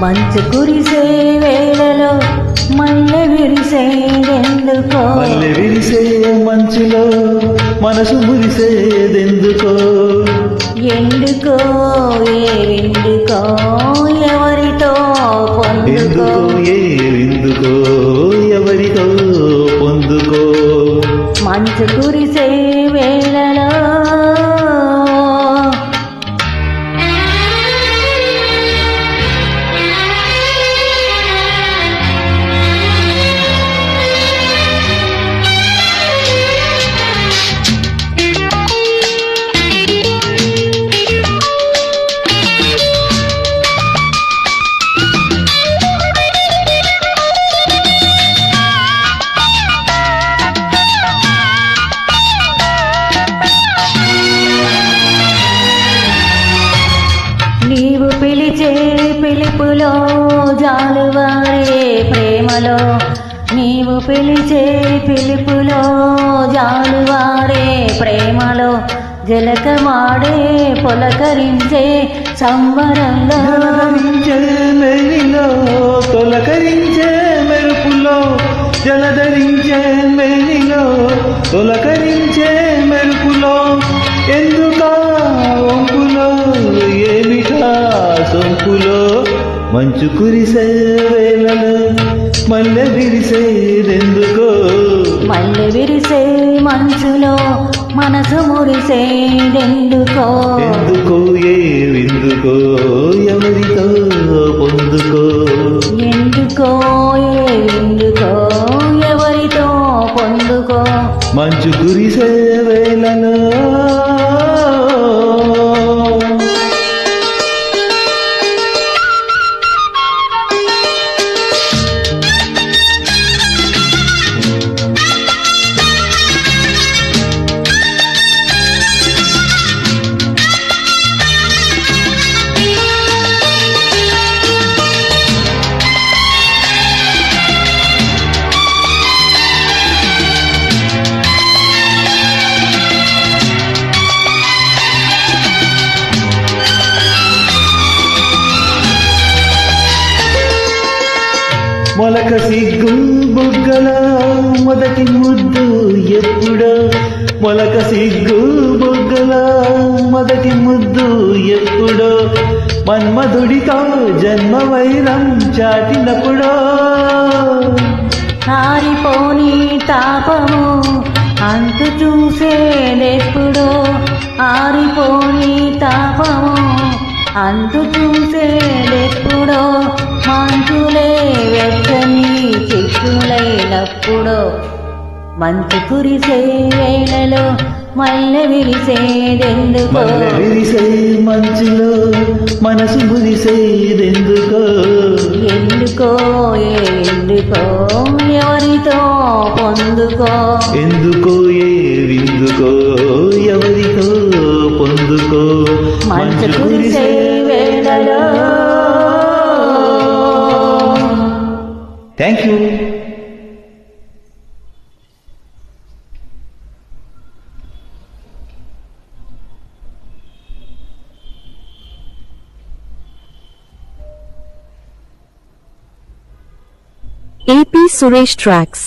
మంచు కురిసే వేళలో మల్లె విరిసేదెందుకో, మల్లె విరిసే మంచులో మనసు మురిసేదెందుకో, ఎందుకో ఏవిందుకో ఎవరితో పొందుకో, ఎందుకో ఏవిందుకో ఎవరితో పొందుకో. మంచు కురిసే వేళలో నీవు పిలిచే పిలుపులో జాలువారే ప్రేమలో, నీవు పిలిచే పిలుపులో జాలువారే ప్రేమలో, జలకమాడే పొలకరించే సంబరంలో, జలధరించే మేనిలో తొలకరించే మెరుపులో, జలధరించే మేనిలో తొలకరించే మెరుపులో, ఎందుకా వంపులో ఏమిటా సొంపులో. మంచు కురిసే వేళలో మల్లె విరిసేదెందుకో, మల్లె విరిసే మంచులో మనసు మురిసేదెందుకో, ఎందుకో ఏవిందుకో ఎవరితో పొందుకో, ఎందుకో ఏవిందుకో ఎవరితో పొందుకో. మంచు కురిసే వేళలో. మొలక సిగ్గు బుగ్గల మొదటి ముద్దు ఎప్పుడో, మొలక సిగ్గు బుగ్గల మొదటి ముద్దు ఎప్పుడో, మన్మధుడితో జన్మ వైరం చాటినప్పుడో, ఆరిపోని తాపము అంతు చూసేదెప్పుడో, ఆరిపోని తాపము అంతు చూసేదెప్పుడో, మంచులే వెచ్చని చిక్కులైనప్పుడో. మంచు కురిసే వేళలో మల్లె విరిసేదెందుకో, మల్లె విరిసే మంచులో మనసు మురిసేదెందుకో, ఎందుకో ఎందుకో ఎవరితో పొందుకో, ఎందుకో ఏవిందుకో ఎవరితో పొందుకో. మంచు కురిసే వేళలో. Thank you. AP Suresh Tracks.